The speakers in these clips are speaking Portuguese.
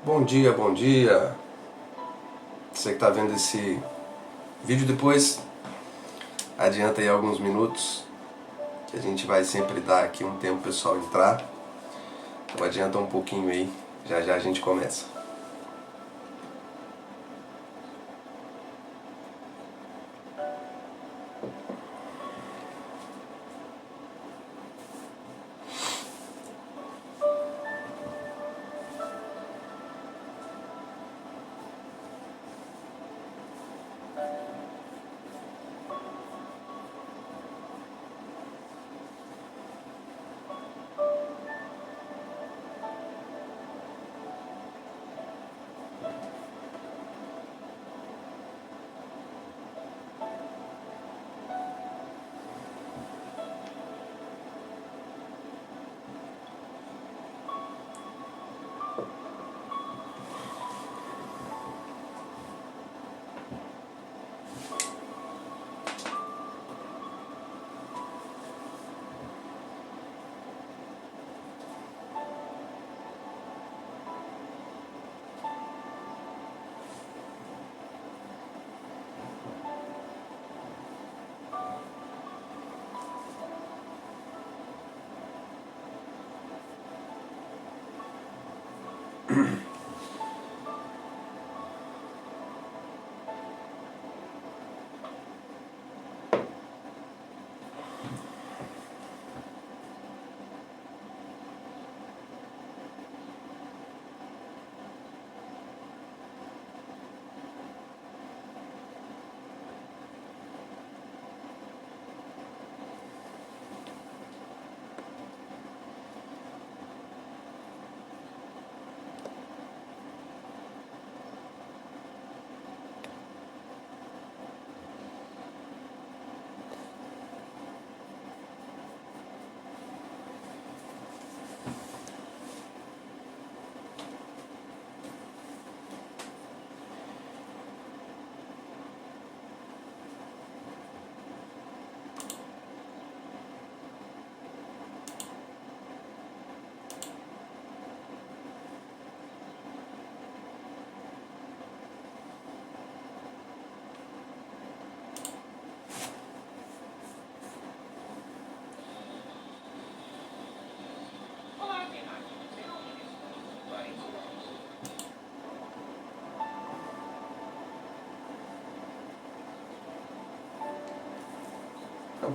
Bom dia, bom dia. Você que está vendo esse vídeo depois, adianta aí alguns minutos, que a gente vai sempre dar aqui um tempo pro pessoal entrar. Então adianta um pouquinho aí, já já a gente começa.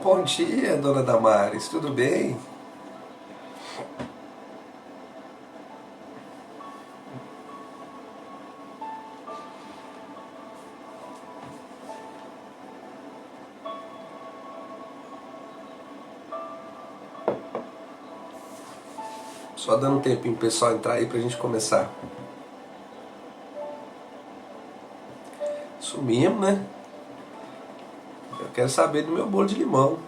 Bom dia, dona Damares, tudo bem? Só dando um tempinho pro pessoal entrar aí pra gente começar. Sumimos, né? Eu quero saber do meu bolo de limão.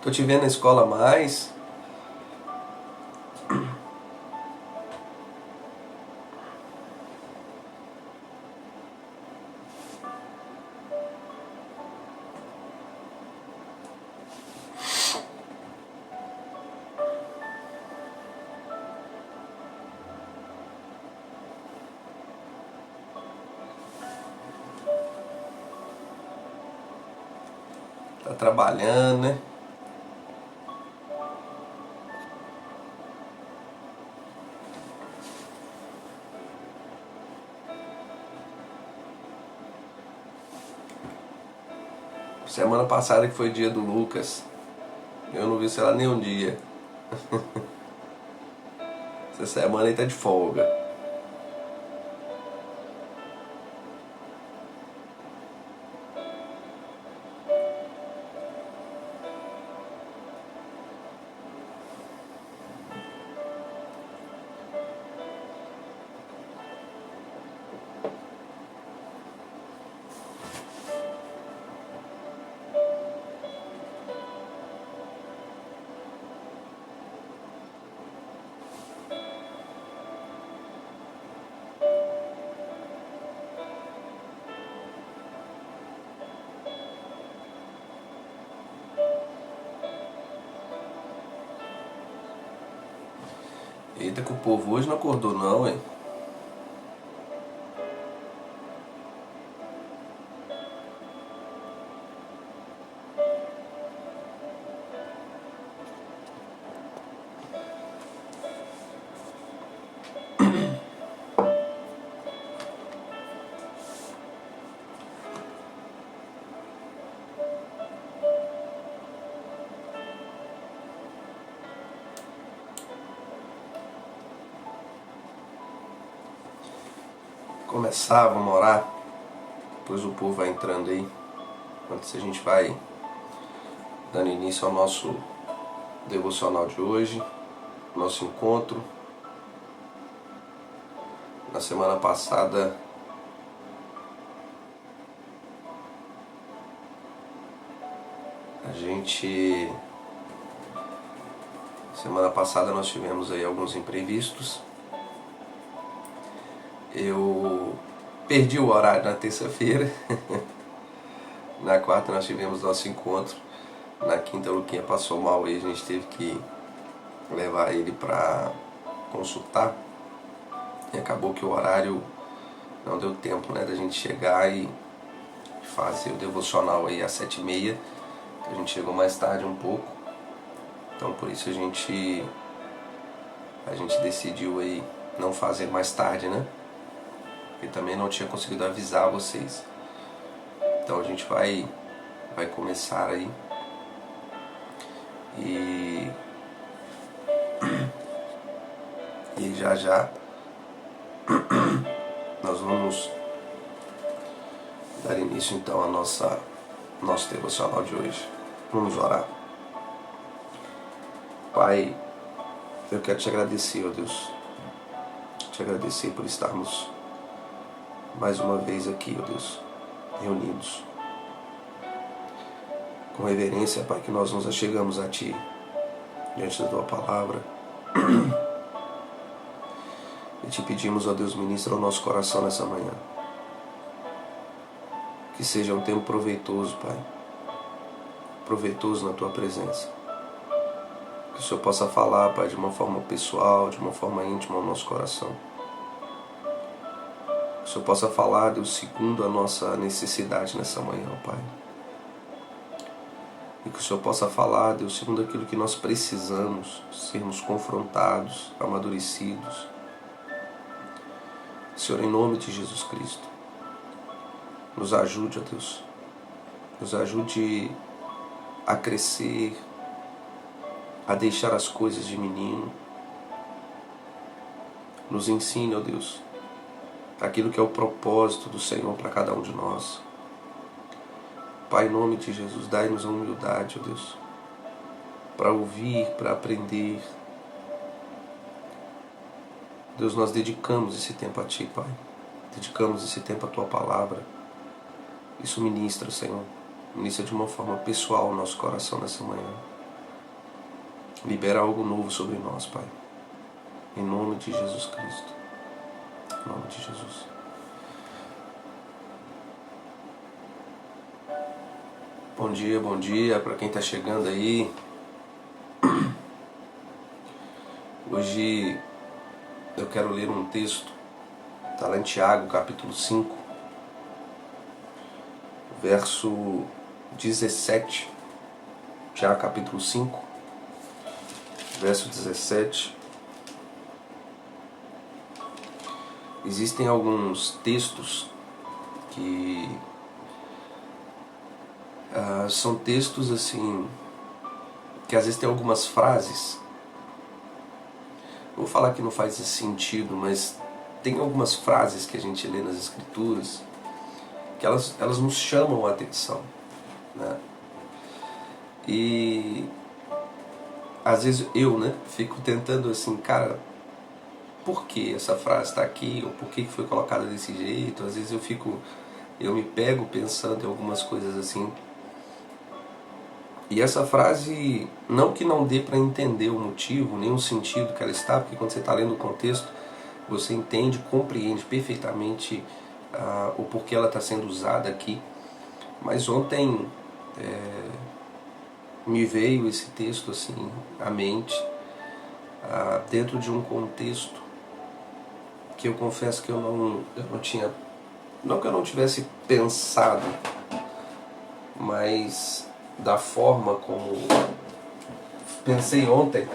Tô te vendo na escola mais. Tá trabalhando, né? Semana passada que foi dia do Lucas, eu não vi, sei lá, nem um dia. Essa semana ele tá de folga. Eita, que o povo hoje não acordou não, hein? Começar, vamos orar. Depois o povo vai entrando aí. Antes a gente vai dando início ao nosso devocional de hoje, nosso encontro. Na semana passada nós tivemos aí alguns imprevistos. Eu perdi o horário na terça-feira. Na quarta nós tivemos nosso encontro. Na quinta o Luquinha passou mal e a gente teve que levar ele para consultar. E acabou que o horário não deu tempo, né, da gente chegar e fazer o devocional aí às 7h30. A gente chegou mais tarde um pouco. Então por isso a gente decidiu aí não fazer mais tarde, né? E também não tinha conseguido avisar vocês. Então a gente vai começar aí. E já nós vamos dar início então a nosso devocional de hoje. Vamos orar. Pai, eu quero te agradecer, ó Deus. Te agradecer por estarmos mais uma vez aqui, ó Deus, reunidos. Com reverência, Pai, que nós nos achegamos a Ti, diante da Tua palavra. E te pedimos, ó Deus, ministra o nosso coração nessa manhã. Que seja um tempo proveitoso, Pai. Proveitoso na Tua presença. Que o Senhor possa falar, Pai, de uma forma pessoal, de uma forma íntima ao nosso coração. Que o Senhor possa falar, Deus, segundo a nossa necessidade nessa manhã, Pai. E que o Senhor possa falar, Deus, segundo aquilo que nós precisamos, sermos confrontados, amadurecidos. Senhor, em nome de Jesus Cristo, nos ajude, ó Deus. Nos ajude a crescer, a deixar as coisas de menino. Nos ensine, ó Deus, aquilo que é o propósito do Senhor para cada um de nós. Pai, em nome de Jesus, dai-nos a humildade, ó Deus, para ouvir, para aprender. Deus, nós dedicamos esse tempo a Ti, Pai. Dedicamos esse tempo à Tua palavra. Isso ministra, Senhor. Ministra de uma forma pessoal o nosso coração nessa manhã. Libera algo novo sobre nós, Pai. Em nome de Jesus Cristo. Em nome de Jesus. Bom dia para quem está chegando aí. Hoje eu quero ler um texto, está lá em Tiago, capítulo 5, verso 17. Tiago, capítulo 5, verso 17. Existem alguns textos que são textos assim, que às vezes tem algumas frases. Vou falar que não faz esse sentido, mas tem algumas frases que a gente lê nas Escrituras que elas nos chamam a atenção, né? E às vezes eu, né, fico tentando assim, cara, por que essa frase está aqui? Ou por que foi colocada desse jeito? Às vezes eu me pego pensando em algumas coisas assim. E essa frase, não que não dê para entender o motivo, nem o sentido que ela está, porque quando você está lendo o contexto, você entende, compreende perfeitamente o porquê ela está sendo usada aqui. Mas ontem me veio esse texto assim à mente, dentro de um contexto que eu confesso que eu não tinha, não que eu não tivesse pensado, mas da forma como pensei ontem,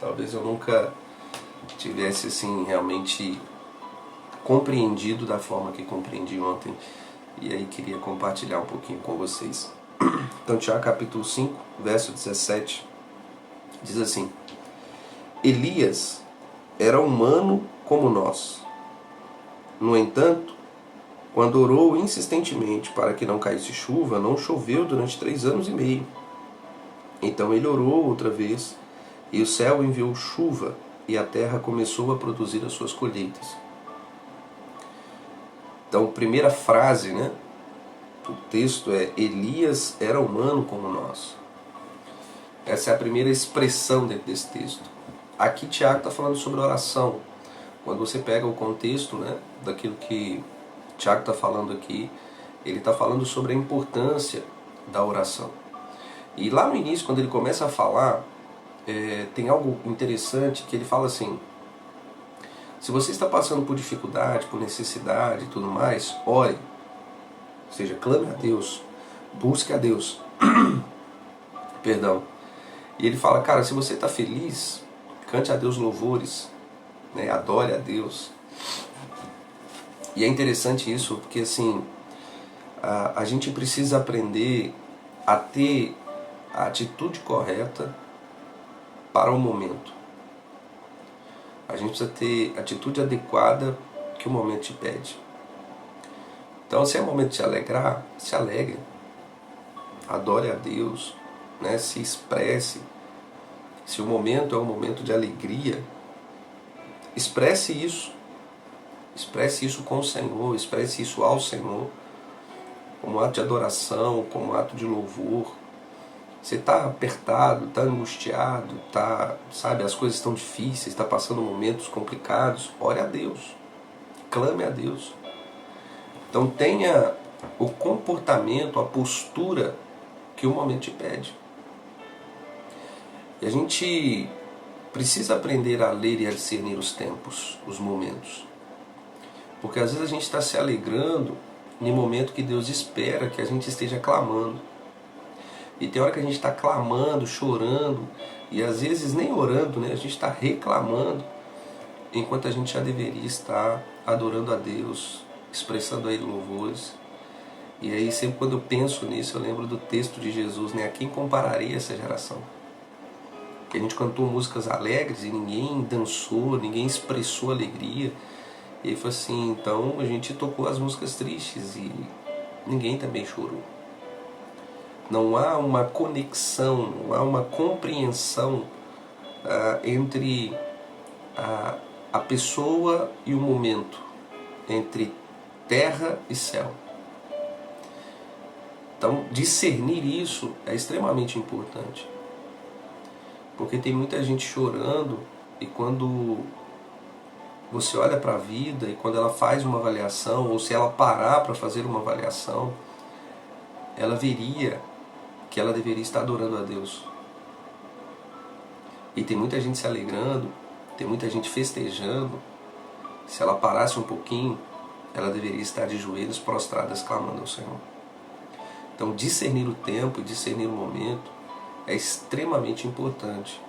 talvez eu nunca tivesse assim realmente compreendido da forma que compreendi ontem. E aí queria compartilhar um pouquinho com vocês. Então, Tiago capítulo 5, verso 17, diz assim: Elias era humano como nós. No entanto, quando orou insistentemente para que não caísse chuva, não choveu durante 3 anos e meio. Então ele orou outra vez, e o céu enviou chuva, e a terra começou a produzir as suas colheitas. Então, primeira frase, né? O texto é: Elias era humano como nós. Essa é a primeira expressão dentro desse texto. Aqui Tiago está falando sobre oração. Quando você pega o contexto, né, daquilo que Tiago está falando aqui, ele está falando sobre a importância da oração. E lá no início, quando ele começa a falar, tem algo interessante que ele fala assim: se você está passando por dificuldade, por necessidade e tudo mais, ore. Ou seja, clame a Deus, busque a Deus. Perdão. E ele fala, cara, se você está feliz, cante a Deus louvores, né? Adore a Deus. E é interessante isso, porque assim, a gente precisa aprender a ter a atitude correta para o momento. A gente precisa ter a atitude adequada que o momento te pede. Então, se é momento de se alegrar, se alegre. Adore a Deus, né? Se expresse. Se o momento é um momento de alegria, expresse isso. Expresse isso com o Senhor, expresse isso ao Senhor, como ato de adoração, como ato de louvor. Você está apertado, está angustiado, sabe, as coisas estão difíceis, está passando momentos complicados, ore a Deus, clame a Deus. Então tenha o comportamento, a postura que o momento te pede. E a gente precisa aprender a ler e a discernir os tempos, os momentos. Porque às vezes a gente está se alegrando no momento que Deus espera que a gente esteja clamando. E tem hora que a gente está clamando, chorando, e às vezes nem orando, né? A gente está reclamando, enquanto a gente já deveria estar adorando a Deus, expressando a Ele louvores. E aí sempre quando eu penso nisso, eu lembro do texto de Jesus, né? A quem compararei essa geração? Que a gente cantou músicas alegres e ninguém dançou, ninguém expressou alegria. E ele falou assim, então a gente tocou as músicas tristes e ninguém também chorou. Não há uma conexão, não há uma compreensão entre a pessoa e o momento, entre terra e céu. Então, discernir isso é extremamente importante. Porque tem muita gente chorando e quando você olha para a vida e quando ela faz uma avaliação, ou se ela parar para fazer uma avaliação, ela veria que ela deveria estar adorando a Deus. E tem muita gente se alegrando, tem muita gente festejando. Se ela parasse um pouquinho, ela deveria estar de joelhos prostradas clamando ao Senhor. Então discernir o tempo e discernir o momento é extremamente importante.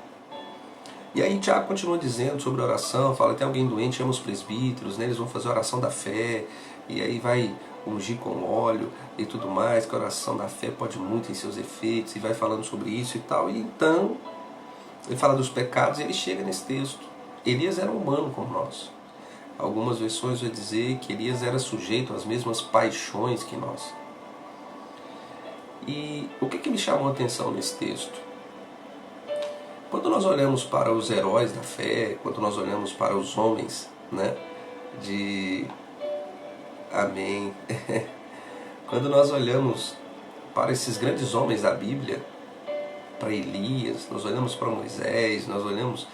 E aí Tiago continua dizendo sobre a oração, fala, tem alguém doente, chama os presbíteros, né? Eles vão fazer a oração da fé, e aí vai ungir com óleo e tudo mais, que a oração da fé pode muito em seus efeitos, e vai falando sobre isso e tal. E então, ele fala dos pecados e ele chega nesse texto. Elias era humano como nós. Algumas versões vão dizer que Elias era sujeito às mesmas paixões que nós. E o que me chamou a atenção nesse texto? Quando nós olhamos para os heróis da fé, quando nós olhamos para os homens, né, Amém. Quando nós olhamos para esses grandes homens da Bíblia, para Elias, nós olhamos para Moisés, nós olhamos,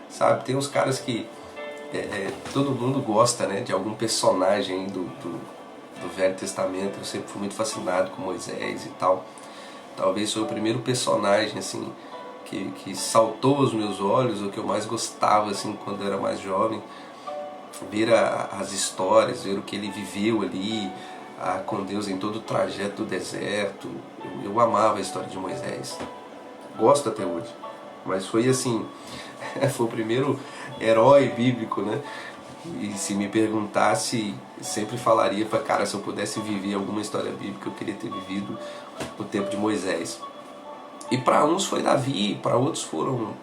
sabe, tem uns caras que todo mundo gosta, né, de algum personagem do Velho Testamento. Eu sempre fui muito fascinado com Moisés e tal. Talvez foi o primeiro personagem assim que saltou aos meus olhos, o que eu mais gostava assim quando eu era mais jovem, ver as histórias, ver o que ele viveu ali com Deus em todo o trajeto do deserto. Eu amava a história de Moisés, gosto até hoje, mas foi assim, foi o primeiro herói bíblico, né? E se me perguntasse, sempre falaria para cara, se eu pudesse viver alguma história bíblica, eu queria ter vivido o tempo de Moisés. E para uns foi Davi, para outros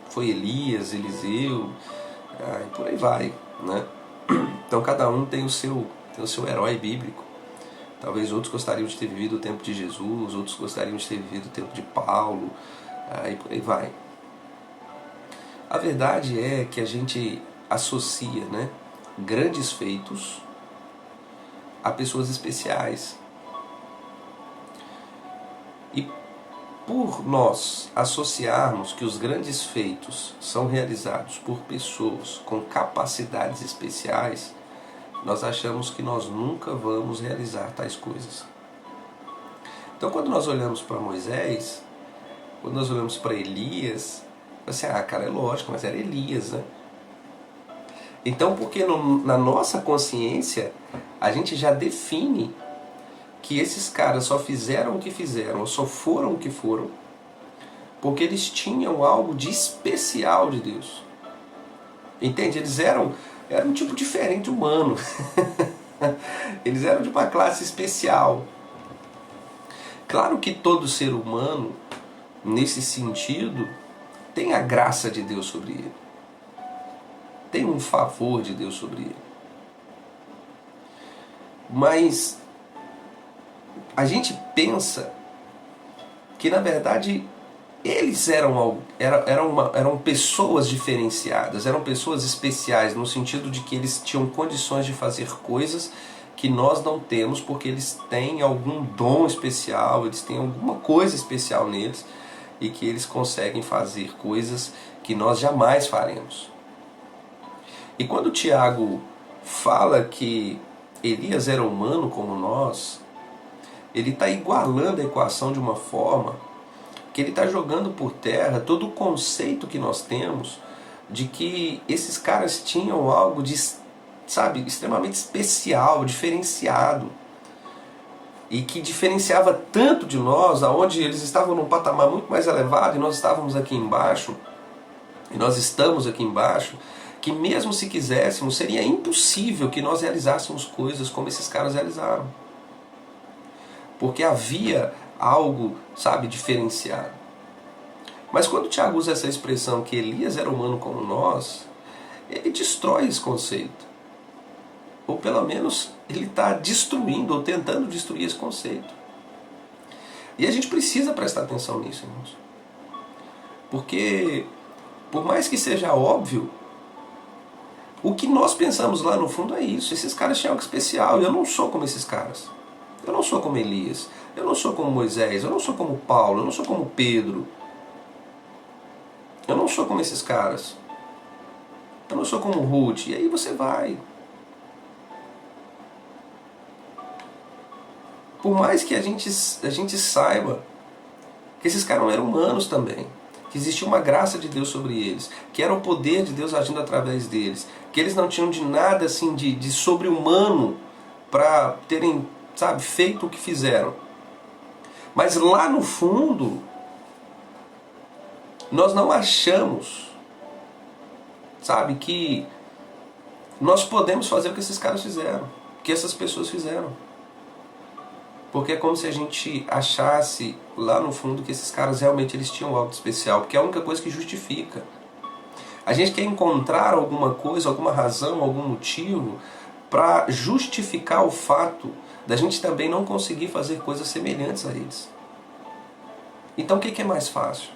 foi Elias, Eliseu, e por aí vai, né? Então cada um tem o seu herói bíblico. Talvez outros gostariam de ter vivido o tempo de Jesus, outros gostariam de ter vivido o tempo de Paulo, e por aí vai. A verdade é que a gente associa, né, grandes feitos a pessoas especiais. E por nós associarmos que os grandes feitos são realizados por pessoas com capacidades especiais, nós achamos que nós nunca vamos realizar tais coisas. Então quando nós olhamos para Moisés, quando nós olhamos para Elias, assim, cara, é lógico, mas era Elias, né? Então, porque na nossa consciência, a gente já define que esses caras só fizeram o que fizeram, ou só foram o que foram, porque eles tinham algo de especial de Deus. Entende? Eles eram um tipo diferente humano. Eles eram de uma classe especial. Claro que todo ser humano, nesse sentido, tem a graça de Deus sobre ele. Tem um favor de Deus sobre ele. Mas a gente pensa que na verdade eles eram pessoas diferenciadas, eram pessoas especiais, no sentido de que eles tinham condições de fazer coisas que nós não temos, porque eles têm algum dom especial, eles têm alguma coisa especial neles, e que eles conseguem fazer coisas que nós jamais faremos. E quando Tiago fala que Elias era humano como nós, ele está igualando a equação de uma forma que ele está jogando por terra todo o conceito que nós temos de que esses caras tinham algo de, sabe, extremamente especial, diferenciado, e que diferenciava tanto de nós, aonde eles estavam num patamar muito mais elevado e nós estávamos aqui embaixo, e nós estamos aqui embaixo, que mesmo se quiséssemos, seria impossível que nós realizássemos coisas como esses caras realizaram. Porque havia algo, sabe, diferenciado. Mas quando o Tiago usa essa expressão que Elias era humano como nós, ele destrói esse conceito. Ou pelo menos ele está destruindo ou tentando destruir esse conceito. E a gente precisa prestar atenção nisso, irmãos. Porque, por mais que seja óbvio, o que nós pensamos lá no fundo é isso. Esses caras tinham algo especial e eu não sou como esses caras. Eu não sou como Elias, eu não sou como Moisés, eu não sou como Paulo, eu não sou como Pedro. Eu não sou como esses caras. Eu não sou como Ruth. E aí você vai. Por mais que a gente saiba que esses caras não eram humanos também, que existia uma graça de Deus sobre eles, que era o poder de Deus agindo através deles, que eles não tinham de nada assim de sobre-humano para terem, sabe, feito o que fizeram. Mas lá no fundo, nós não achamos, sabe, que nós podemos fazer o que esses caras fizeram, que essas pessoas fizeram. Porque é como se a gente achasse lá no fundo que esses caras realmente eles tinham algo especial, porque é a única coisa que justifica. A gente quer encontrar alguma coisa, alguma razão, algum motivo para justificar o fato da gente também não conseguir fazer coisas semelhantes a eles. Então o que é mais fácil?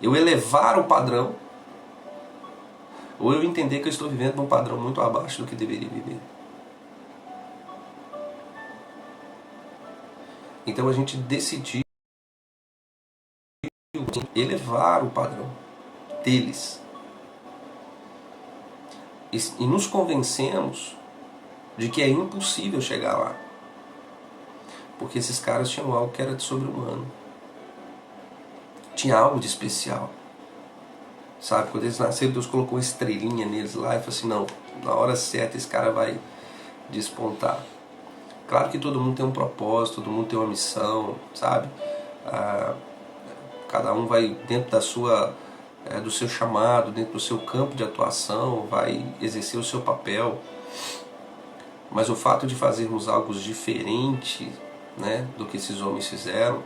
Eu elevar o padrão, ou eu entender que eu estou vivendo num padrão muito abaixo do que deveria viver? Então a gente decidiu elevar o padrão deles. E nos convencemos de que é impossível chegar lá. Porque esses caras tinham algo que era de sobre-humano. tinha algo de especial. Sabe, quando eles nasceram, Deus colocou uma estrelinha neles lá e falou assim, não, na hora certa esse cara vai despontar. Claro que todo mundo tem um propósito, todo mundo tem uma missão, sabe? Cada um vai dentro da sua, do seu chamado, dentro do seu campo de atuação, vai exercer o seu papel. Mas o fato de fazermos algo diferente, né, do que esses homens fizeram,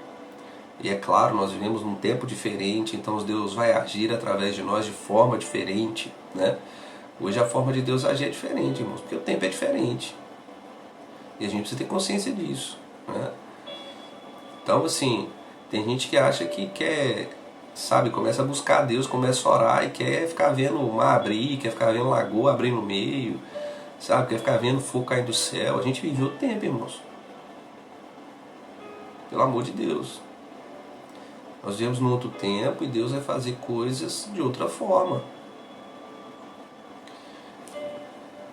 e é claro, nós vivemos num tempo diferente, então Deus vai agir através de nós de forma diferente, né? Hoje a forma de Deus agir é diferente, irmãos, porque o tempo é diferente. E a gente precisa ter consciência disso, né? Então, assim, tem gente que acha que quer, sabe, começa a buscar Deus, começa a orar e quer ficar vendo o mar abrir, quer ficar vendo lagoa abrir no meio, sabe, quer ficar vendo fogo cair do céu. A gente viveu o tempo, irmãos. Pelo amor de Deus. Nós vivemos num outro tempo e Deus vai fazer coisas de outra forma.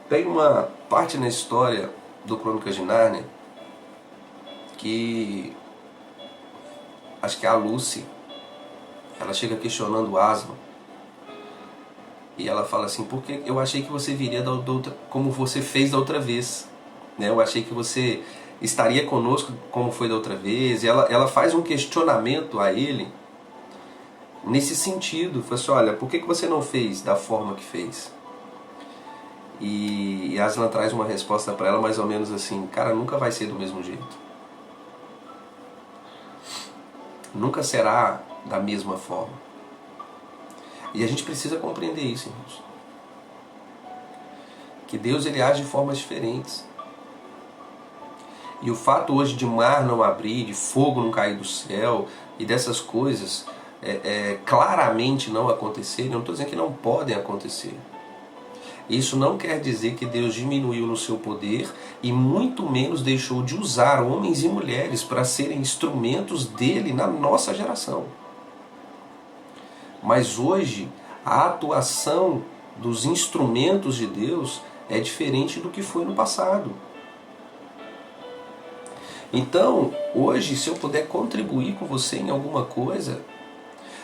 Tem uma parte na história do Crônicas de Nárnia que acho que é a Lucy, ela chega questionando o Aslan e ela fala assim, porque eu achei que você viria da outra, como você fez da outra vez, né? Eu achei que você estaria conosco como foi da outra vez. E ela faz um questionamento a ele nesse sentido, fala assim, olha, por que você não fez da forma que fez? E Aslan traz uma resposta para ela mais ou menos assim, cara, nunca vai ser do mesmo jeito. Nunca será da mesma forma. E a gente precisa compreender isso, irmãos. Que Deus ele age de formas diferentes. E o fato hoje de mar não abrir, de fogo não cair do céu e dessas coisas claramente não acontecerem, eu não estou dizendo que não podem acontecer. Isso não quer dizer que Deus diminuiu no seu poder e muito menos deixou de usar homens e mulheres para serem instrumentos dele na nossa geração. Mas hoje a atuação dos instrumentos de Deus é diferente do que foi no passado. Então, hoje, se eu puder contribuir com você em alguma coisa,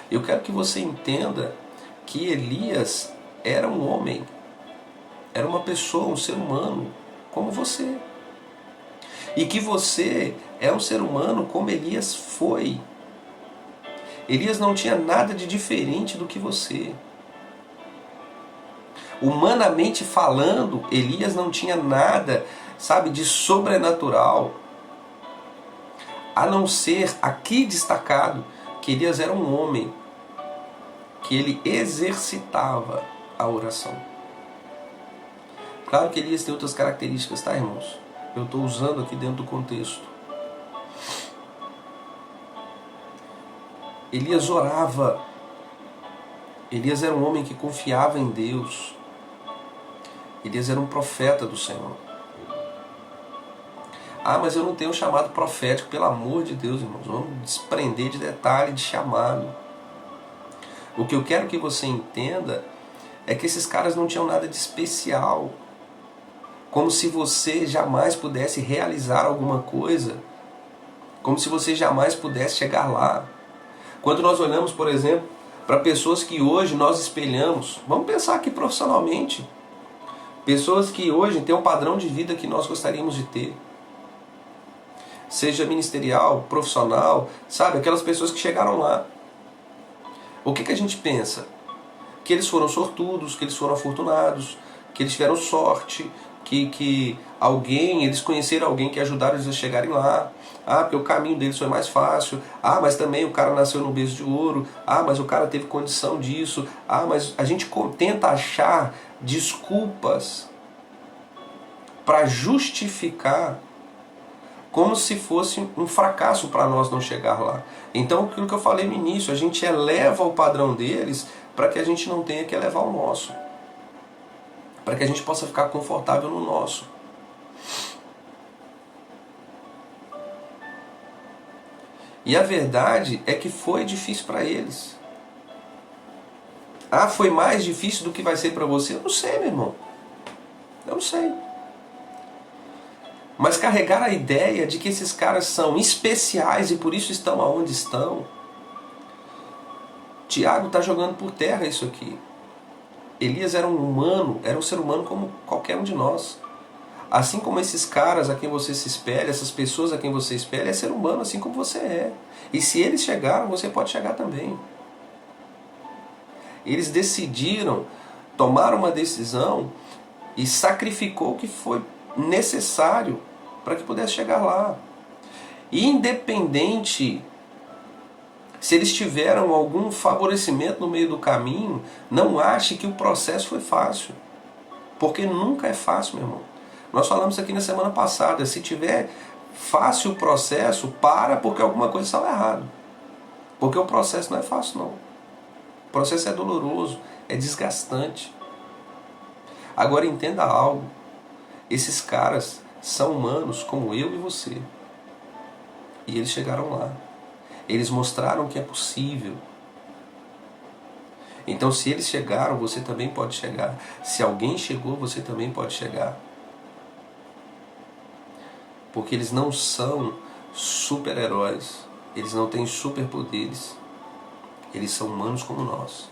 eu quero que você entenda que Elias era um homem, era uma pessoa, um ser humano, como você. E que você é um ser humano como Elias foi. Elias não tinha nada de diferente do que você. Humanamente falando, Elias não tinha nada, sabe, de sobrenatural. A não ser, aqui destacado, que Elias era um homem, que ele exercitava a oração. Claro que Elias tem outras características, tá, irmãos? Eu estou usando aqui dentro do contexto. Elias orava. Elias era um homem que confiava em Deus. Elias era um profeta do Senhor. Ah, mas eu não tenho um chamado profético, pelo amor de Deus, irmãos. Vamos desprender de detalhe, de chamado. O que eu quero que você entenda é que esses caras não tinham nada de especial. Como se você jamais pudesse realizar alguma coisa. Como se você jamais pudesse chegar lá. Quando nós olhamos, por exemplo, para pessoas que hoje nós espelhamos, vamos pensar aqui profissionalmente. Pessoas que hoje têm um padrão de vida que nós gostaríamos de ter. Seja ministerial, profissional, sabe? Aquelas pessoas que chegaram lá. O que a gente pensa? Que eles foram sortudos, que eles foram afortunados, que eles tiveram sorte, que eles conheceram alguém que ajudaram eles a chegarem lá. Ah, porque o caminho deles foi mais fácil. Ah, mas também o cara nasceu no berço de ouro. Ah, mas o cara teve condição disso. Ah, mas a gente tenta achar desculpas para justificar como se fosse um fracasso para nós não chegar lá. Então, aquilo que eu falei no início, a gente eleva o padrão deles para que a gente não tenha que elevar o nosso. Para que a gente possa ficar confortável no nosso. E a verdade é que foi difícil para eles. Ah, foi mais difícil do que vai ser para você? Eu não sei, meu irmão. Eu não sei. Mas carregar a ideia de que esses caras são especiais e por isso estão aonde estão, Tiago está jogando por terra isso aqui. Elias era um humano, era um ser humano como qualquer um de nós. Assim como esses caras a quem você se espelha, essas pessoas a quem você espelha, é ser humano assim como você é. E se eles chegaram, você pode chegar também. Eles decidiram, tomaram uma decisão e sacrificou o que foi necessário para que pudesse chegar lá. Independente se eles tiveram algum favorecimento no meio do caminho, não ache que o processo foi fácil. Porque nunca é fácil, meu irmão. Nós falamos aqui na semana passada, se tiver fácil o processo, para porque alguma coisa estava errado. Porque o processo não é fácil, não. O processo é doloroso, é desgastante. Agora entenda algo. Esses caras são humanos como eu e você. E eles chegaram lá. Eles mostraram que é possível. Então, se eles chegaram, você também pode chegar. Se alguém chegou, você também pode chegar. Porque eles não são super-heróis. Eles não têm superpoderes. Eles são humanos como nós.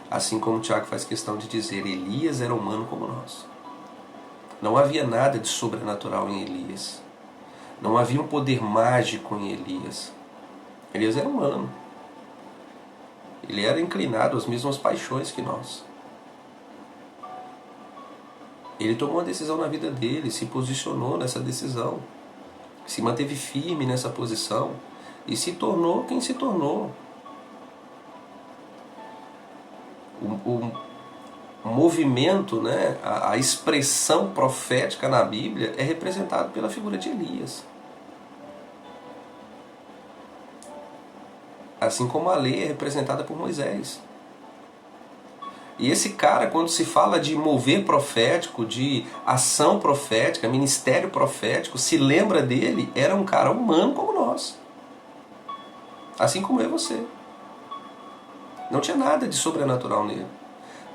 Assim como o Tiago faz questão de dizer, Elias era humano como nós. Não havia nada de sobrenatural em Elias. Não havia um poder mágico em Elias. Elias era humano. Ele era inclinado às mesmas paixões que nós. Ele tomou uma decisão na vida dele, se posicionou nessa decisão, se manteve firme nessa posição e se tornou quem se tornou. O movimento, né, a expressão profética na Bíblia é representado pela figura de Elias. Assim como a lei é representada por Moisés. E esse cara, quando se fala de mover profético, de ação profética, ministério profético, se lembra dele, era um cara humano como nós. Assim como eu e você. Não tinha nada de sobrenatural nele.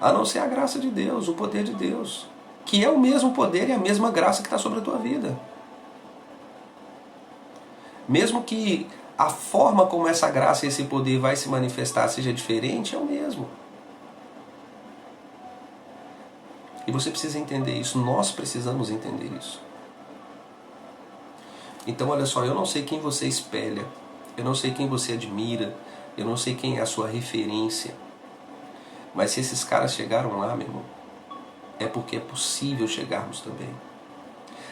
A não ser a graça de Deus, o poder de Deus. Que é o mesmo poder e a mesma graça que está sobre a tua vida. Mesmo que a forma como essa graça e esse poder vai se manifestar seja diferente, é o mesmo. E você precisa entender isso, nós precisamos entender isso. Então olha só, eu não sei quem você espelha, eu não sei quem você admira, eu não sei quem é a sua referência. Mas se esses caras chegaram lá, meu irmão, é porque é possível chegarmos também.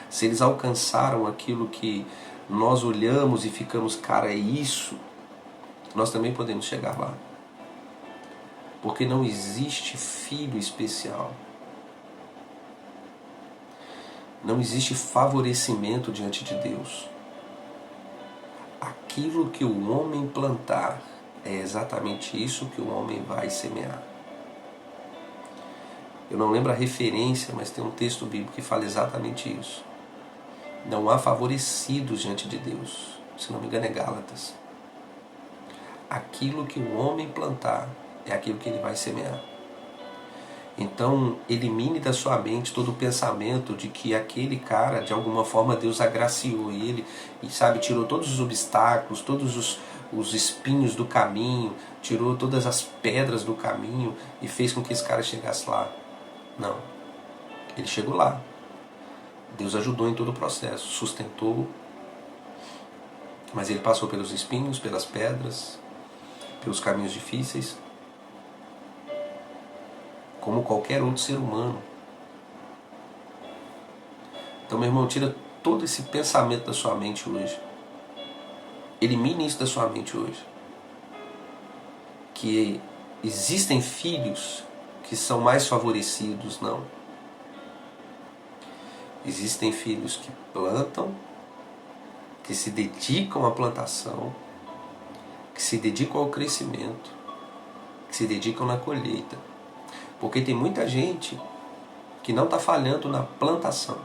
Se eles alcançaram aquilo que nós olhamos e ficamos, cara, é isso, nós também podemos chegar lá. Porque não existe filho especial. Não existe favorecimento diante de Deus. Aquilo que o homem plantar é exatamente isso que o homem vai semear. Eu não lembro a referência, mas tem um texto bíblico que fala exatamente isso. Não há favorecidos diante de Deus. Se não me engano é Gálatas. Aquilo que o homem plantar é aquilo que ele vai semear. Então, elimine da sua mente todo o pensamento de que aquele cara, de alguma forma, Deus agraciou ele e, sabe, tirou todos os obstáculos, todos os espinhos do caminho, tirou todas as pedras do caminho e fez com que esse cara chegasse lá. Não. Ele chegou lá. Deus ajudou em todo o processo, sustentou, mas ele passou pelos espinhos, pelas pedras, pelos caminhos difíceis, como qualquer outro ser humano. Então, meu irmão, tira todo esse pensamento da sua mente hoje. Elimine isso da sua mente hoje. Que existem filhos que são mais favorecidos, não. Existem filhos que plantam, que se dedicam à plantação, que se dedicam ao crescimento, que se dedicam na colheita. Porque tem muita gente que não está falhando na plantação,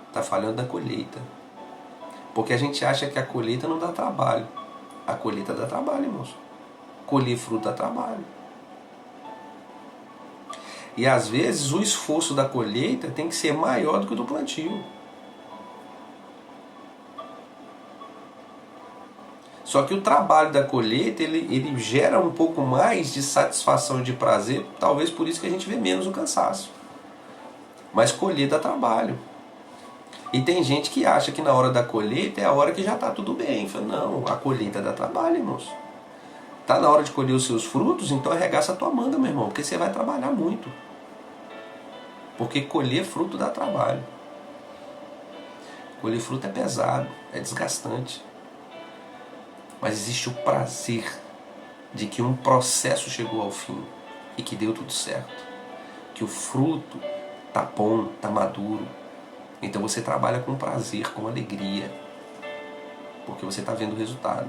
está falhando na colheita. Porque a gente acha que a colheita não dá trabalho. A colheita dá trabalho, irmãos. Colher fruta dá trabalho. E às vezes o esforço da colheita tem que ser maior do que o do plantio. Só que o trabalho da colheita, ele gera um pouco mais de satisfação e de prazer, talvez por isso que a gente vê menos o cansaço. Mas colher dá trabalho. E tem gente que acha que na hora da colheita é a hora que já está tudo bem. Fala, não, a colheita dá trabalho, irmãos. Está na hora de colher os seus frutos, então arregaça a tua manga, meu irmão, porque você vai trabalhar muito. Porque colher fruto dá trabalho. Colher fruto é pesado, é desgastante. Mas existe o prazer de que um processo chegou ao fim e que deu tudo certo. Que o fruto está bom, está maduro. Então você trabalha com prazer, com alegria. Porque você está vendo o resultado.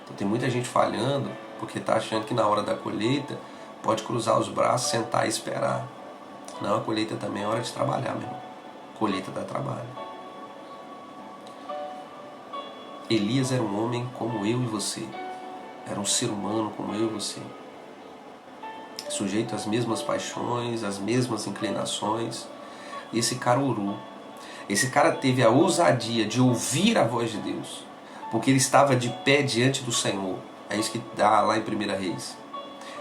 Então tem muita gente falhando porque está achando que na hora da colheita pode cruzar os braços, sentar e esperar. Não, a colheita também é hora de trabalhar, meu irmão. Colheita dá trabalho. Elias era um homem como eu e você. Era um ser humano como eu e você. Sujeito às mesmas paixões, às mesmas inclinações. E esse cara orou. Esse cara teve a ousadia de ouvir a voz de Deus. Porque ele estava de pé diante do Senhor. É isso que dá lá em 1 Reis.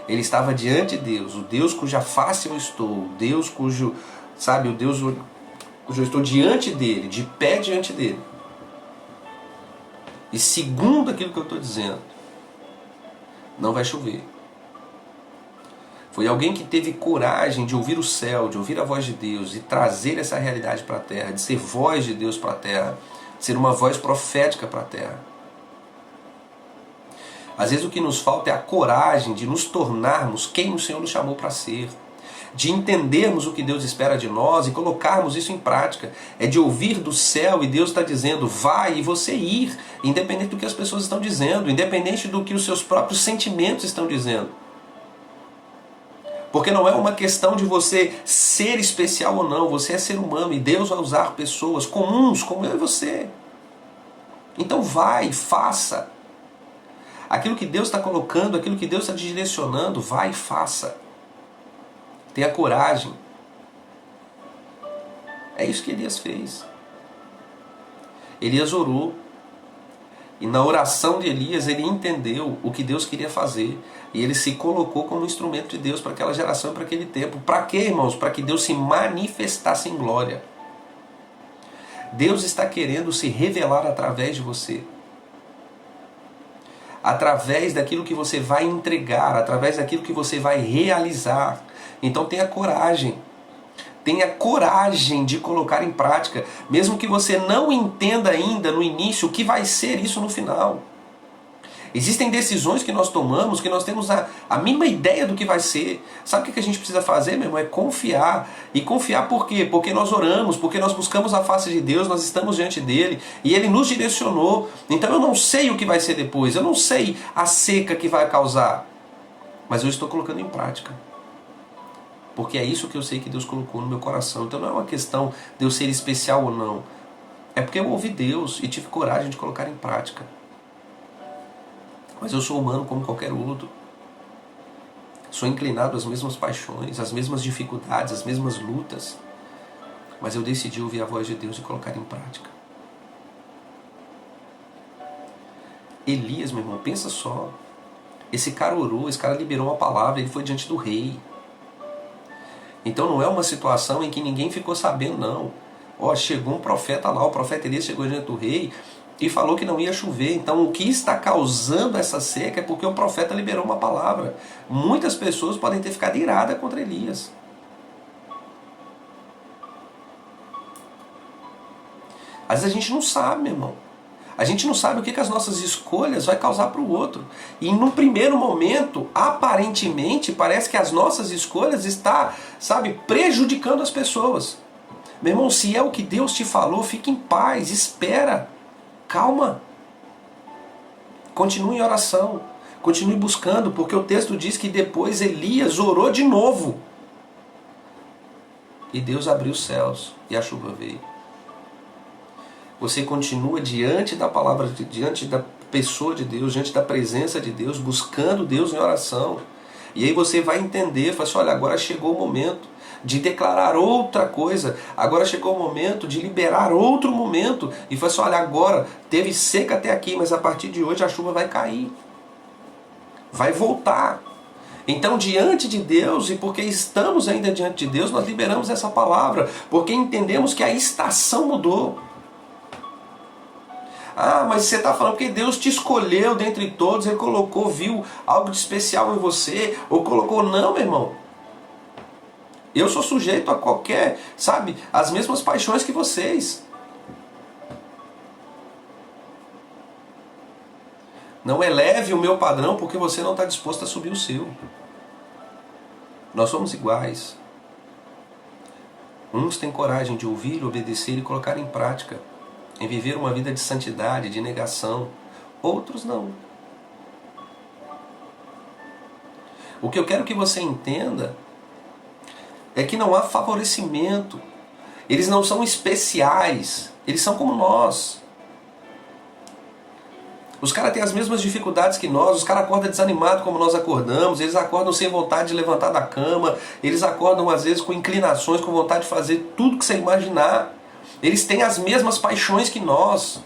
Ele estava diante de Deus, o Deus cuja face eu estou, o Deus cujo, sabe, o Deus cujo eu estou diante dele, de pé diante dele. E segundo aquilo que eu estou dizendo, não vai chover. Foi alguém que teve coragem de ouvir o céu, de ouvir a voz de Deus, de trazer essa realidade para a terra, de ser voz de Deus para a terra, de ser uma voz profética para a terra. Às vezes o que nos falta é a coragem de nos tornarmos quem o Senhor nos chamou para ser. De entendermos o que Deus espera de nós e colocarmos isso em prática. É de ouvir do céu e Deus está dizendo, vai, e você ir, independente do que as pessoas estão dizendo, independente do que os seus próprios sentimentos estão dizendo. Porque não é uma questão de você ser especial ou não, você é ser humano e Deus vai usar pessoas comuns como eu e você. Então vai, faça. Aquilo que Deus está colocando, aquilo que Deus está direcionando, vai e faça. Tenha coragem. É isso que Elias fez. Elias orou. E na oração de Elias ele entendeu o que Deus queria fazer. E ele se colocou como instrumento de Deus para aquela geração e para aquele tempo. Para quê, irmãos? Para que Deus se manifestasse em glória. Deus está querendo se revelar através de você. Através daquilo que você vai entregar, através daquilo que você vai realizar. Então tenha coragem. Tenha coragem de colocar em prática, mesmo que você não entenda ainda no início o que vai ser isso no final. Existem decisões que nós tomamos que nós temos a mínima ideia do que vai ser. Sabe o que a gente precisa fazer, meu irmão? É confiar. E confiar por quê? Porque nós oramos, porque nós buscamos a face de Deus, nós estamos diante dele e ele nos direcionou. Então eu não sei o que vai ser depois, eu não sei a seca que vai causar, mas eu estou colocando em prática. Porque é isso que eu sei que Deus colocou no meu coração. Então não é uma questão de eu ser especial ou não. É porque eu ouvi Deus e tive coragem de colocar em prática. Mas eu sou humano como qualquer outro. Sou inclinado às mesmas paixões, às mesmas dificuldades, às mesmas lutas. Mas eu decidi ouvir a voz de Deus e colocar em prática. Elias, meu irmão, pensa só. Esse cara orou, esse cara liberou uma palavra, ele foi diante do rei. Então não é uma situação em que ninguém ficou sabendo, não. Ó, chegou um profeta lá, o profeta Elias chegou diante do rei e falou que não ia chover. Então o que está causando essa seca é porque o profeta liberou uma palavra. Muitas pessoas podem ter ficado iradas contra Elias. Às vezes a gente não sabe, meu irmão. A gente não sabe o que as nossas escolhas vai causar para o outro. E num primeiro momento, aparentemente, parece que as nossas escolhas estão, sabe, prejudicando as pessoas. Meu irmão, se é o que Deus te falou, fique em paz, espera. Calma. Continue em oração. Continue buscando, porque o texto diz que depois Elias orou de novo. E Deus abriu os céus e a chuva veio. Você continua diante da palavra, diante da pessoa de Deus, diante da presença de Deus, buscando Deus em oração. E aí você vai entender, fala assim, olha, agora chegou o momento. de declarar outra coisa. Agora chegou o momento de liberar outro momento. E foi assim, olha, agora teve seca até aqui, mas a partir de hoje a chuva vai cair. Vai voltar. Então, diante de Deus, e porque estamos ainda diante de Deus, nós liberamos essa palavra, porque entendemos que a estação mudou. Ah, mas você está falando porque Deus te escolheu dentre todos, Ele colocou, viu algo de especial em você, ou colocou, não, meu irmão. Eu sou sujeito a qualquer, sabe, as mesmas paixões que vocês. Não eleve o meu padrão porque você não está disposto a subir o seu. Nós somos iguais. Uns têm coragem de ouvir, obedecer e colocar em prática, em viver uma vida de santidade, de negação. Outros não. O que eu quero que você entenda é que não há favorecimento. Eles não são especiais. Eles são como nós. Os caras têm as mesmas dificuldades que nós, os caras acordam desanimados como nós acordamos, eles acordam sem vontade de levantar da cama, eles acordam às vezes com inclinações, com vontade de fazer tudo que você imaginar. Eles têm as mesmas paixões que nós.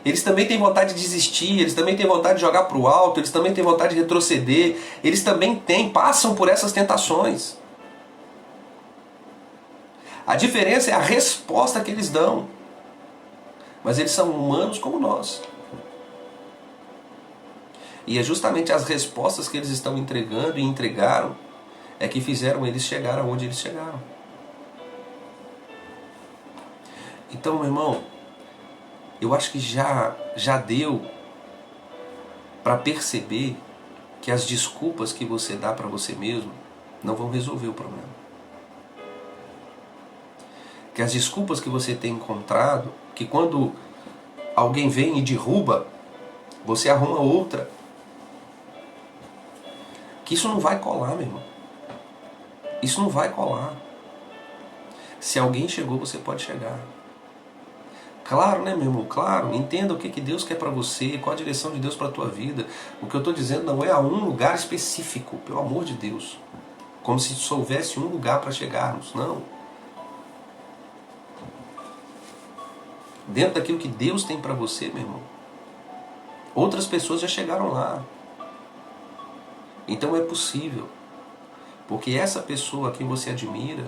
Eles também têm vontade de desistir, eles também têm vontade de jogar para o alto, eles também têm vontade de retroceder, eles também passam por essas tentações. A diferença é a resposta que eles dão. Mas eles são humanos como nós. E é justamente as respostas que eles estão entregando e entregaram é que fizeram eles chegar aonde eles chegaram. Então, meu irmão, eu acho que já deu para perceber que as desculpas que você dá para você mesmo não vão resolver o problema. Que as desculpas que você tem encontrado, que quando alguém vem e derruba, você arruma outra. Que isso não vai colar, meu irmão. Isso não vai colar. Se alguém chegou, você pode chegar. Claro, né, meu irmão? Claro, entenda o que Deus quer para você, qual a direção de Deus para a tua vida. O que eu estou dizendo não é a um lugar específico, pelo amor de Deus. Como se só houvesse um lugar para chegarmos. Não. Dentro daquilo que Deus tem para você, meu irmão. Outras pessoas já chegaram lá. Então é possível. Porque essa pessoa a quem você admira,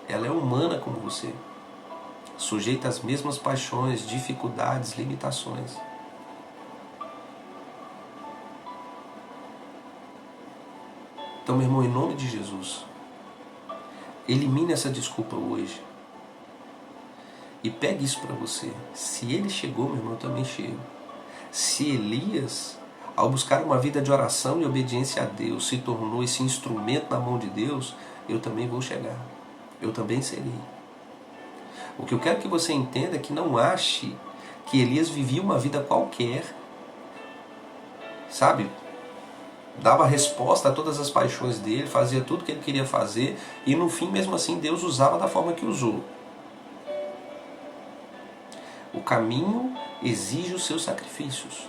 ela é humana como você. Sujeita às mesmas paixões, dificuldades, limitações. Então, meu irmão, em nome de Jesus, elimine essa desculpa hoje. E pegue isso para você. Se ele chegou, meu irmão, eu também chego. Se Elias, ao buscar uma vida de oração e obediência a Deus, se tornou esse instrumento na mão de Deus, eu também vou chegar. Eu também serei. O que eu quero que você entenda é que não ache que Elias vivia uma vida qualquer, sabe? Dava resposta a todas as paixões dele, fazia tudo o que ele queria fazer, e no fim, mesmo assim, Deus usava da forma que usou. O caminho exige os seus sacrifícios.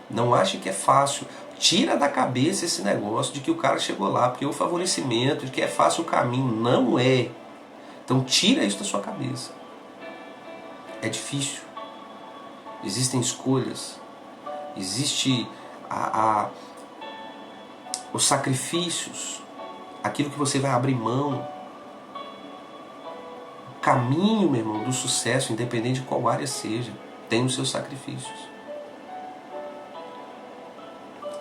Não ache que é fácil. Tira da cabeça esse negócio de que o cara chegou lá, porque o favorecimento, de que é fácil o caminho. Não é. Então tira isso da sua cabeça. É difícil. Existem escolhas. Existe os sacrifícios. Aquilo que você vai abrir mão. O caminho, meu irmão, do sucesso, independente de qual área seja, tem os seus sacrifícios.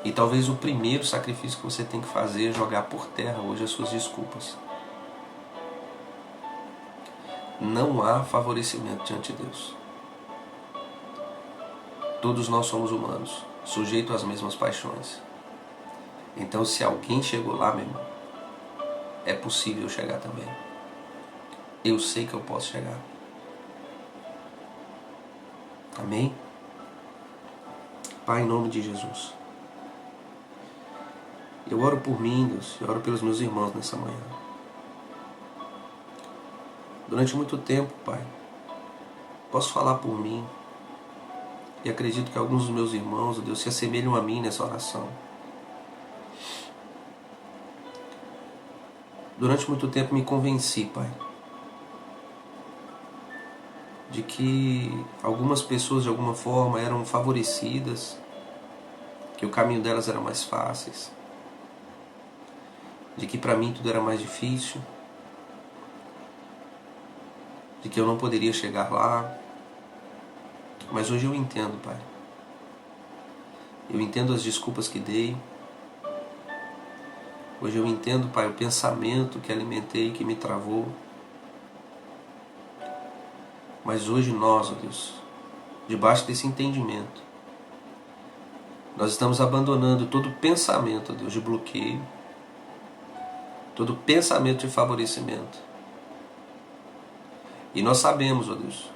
E talvez o primeiro sacrifício que você tem que fazer é jogar por terra hoje as suas desculpas. Não há favorecimento diante de Deus. Todos nós somos humanos, sujeitos às mesmas paixões. Então, se alguém chegou lá, meu irmão, é possível chegar também. Eu sei que eu posso chegar. Amém? Pai, em nome de Jesus, eu oro por mim, Deus, eu oro pelos meus irmãos nessa manhã. Durante muito tempo, Pai, posso falar por mim, e acredito que alguns dos meus irmãos, Deus, se assemelham a mim nessa oração. durante muito tempo me convenci, Pai, de que algumas pessoas de alguma forma eram favorecidas, que o caminho delas era mais fácil, de que para mim tudo era mais difícil, de que eu não poderia chegar lá. Mas hoje eu entendo, Pai. Eu entendo as desculpas que dei. Hoje eu entendo, Pai, o pensamento que alimentei, que me travou. Mas hoje nós, ó Deus, debaixo desse entendimento, nós estamos abandonando todo pensamento, ó Deus, de bloqueio, todo pensamento de favorecimento. E nós sabemos, ó Deus,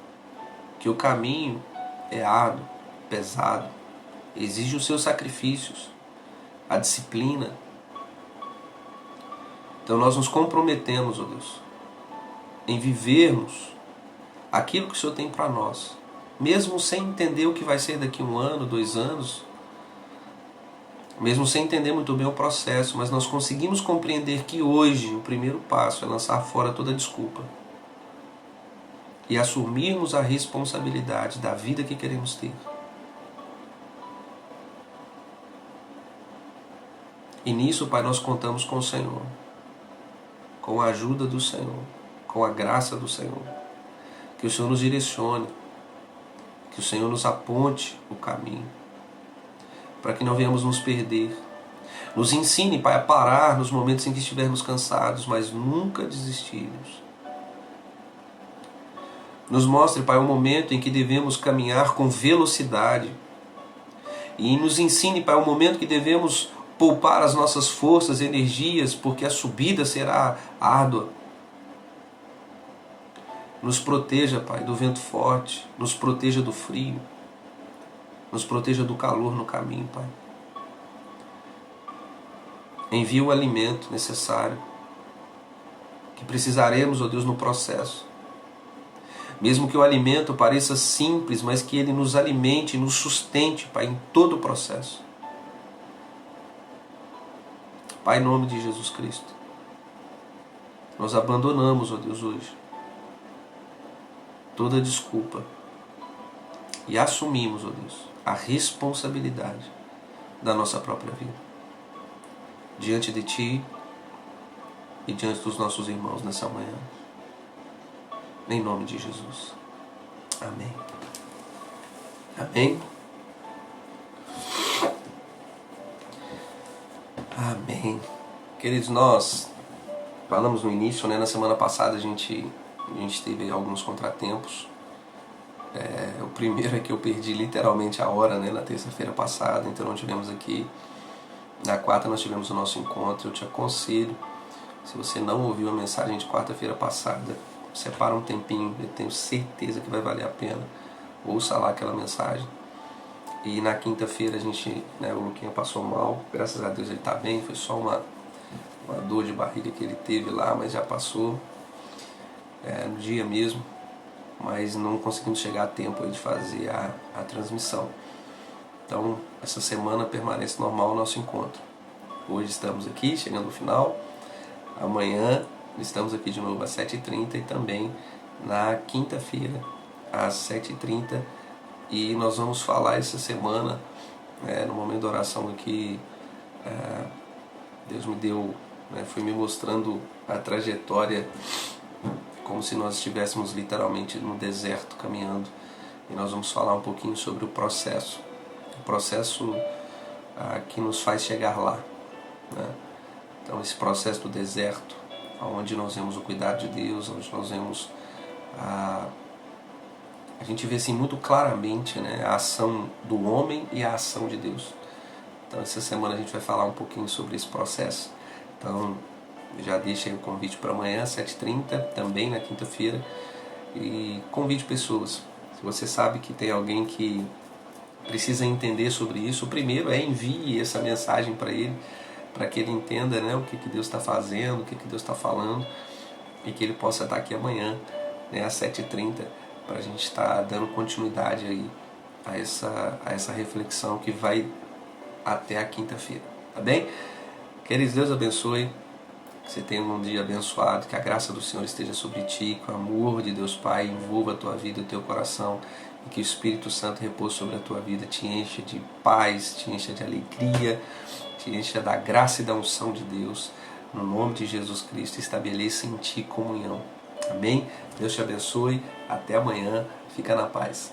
que o caminho é árduo, pesado, exige os seus sacrifícios, a disciplina. Então nós nos comprometemos, ó Deus, em vivermos aquilo que o Senhor tem para nós, mesmo sem entender o que vai ser daqui 1 ano, 2 anos, mesmo sem entender muito bem o processo, mas nós conseguimos compreender que hoje o primeiro passo é lançar fora toda desculpa e assumirmos a responsabilidade da vida que queremos ter. E nisso, Pai, nós contamos com o Senhor, com a ajuda do Senhor, com a graça do Senhor. Que o Senhor nos direcione, que o Senhor nos aponte o caminho, para que não venhamos nos perder. Nos ensine, Pai, a parar nos momentos em que estivermos cansados, mas nunca desistirmos. Nos mostre, Pai, o momento em que devemos caminhar com velocidade. E nos ensine, Pai, o momento que devemos poupar as nossas forças e energias, porque a subida será árdua. Nos proteja, Pai, do vento forte, nos proteja do frio, nos proteja do calor no caminho, Pai. Envie o alimento necessário, que precisaremos, ó Deus, no processo. Mesmo que o alimento pareça simples, mas que ele nos alimente, nos sustente, Pai, em todo o processo. Pai, em nome de Jesus Cristo, nós abandonamos, ó Deus, hoje toda desculpa e assumimos, ó Deus, a responsabilidade da nossa própria vida diante de Ti e diante dos nossos irmãos nessa manhã. Em nome de Jesus. Amém. Amém. Amém. Queridos, nós falamos no início, né? Na semana passada a gente teve alguns contratempos. O primeiro é que eu perdi literalmente a hora, né? Na terça-feira passada, então não tivemos aqui. Na quarta nós tivemos o nosso encontro. Eu te aconselho, se você não ouviu a mensagem de quarta-feira passada, separa um tempinho, eu tenho certeza que vai valer a pena. Ouça lá aquela mensagem. E na quinta-feira a gente, né, o Luquinha passou mal, graças a Deus ele está bem, foi só uma dor de barriga que ele teve lá, mas já passou no dia mesmo, mas não conseguimos chegar a tempo de fazer a transmissão. Então essa semana permanece normal o nosso encontro. Hoje estamos aqui, chegando no final, amanhã estamos aqui de novo às 7h30 e também na quinta-feira às 7h30. E nós vamos falar essa semana, no momento da oração aqui, Deus me deu, foi me mostrando a trajetória como se nós estivéssemos literalmente no deserto caminhando. E nós vamos falar um pouquinho sobre o processo que nos faz chegar lá, né? Então esse processo do deserto, onde nós vemos o cuidado de Deus, onde nós vemos a gente vê assim muito claramente, né, a ação do homem e a ação de Deus. Então essa semana a gente vai falar um pouquinho sobre esse processo. Então já deixa aí o convite para amanhã, 7h30, também na quinta-feira. E convide pessoas. Se você sabe que tem alguém que precisa entender sobre isso, o primeiro envie essa mensagem para ele, para que ele entenda, né, o que Deus está fazendo, o que Deus está falando, e que ele possa estar aqui amanhã, né, às 7h30, para a gente estar dando continuidade aí a essa reflexão que vai até a quinta-feira, tá bem? Queridos, Deus abençoe, Que você tenha um dia abençoado, que a graça do Senhor esteja sobre ti, que o amor de Deus Pai envolva a tua vida, o teu coração, e que o Espírito Santo repousa sobre a tua vida, te encha de paz, te encha de alegria, te encha da graça e da unção de Deus. No nome de Jesus Cristo, estabeleça em ti comunhão. Amém? Deus te abençoe. Até amanhã. Fica na paz.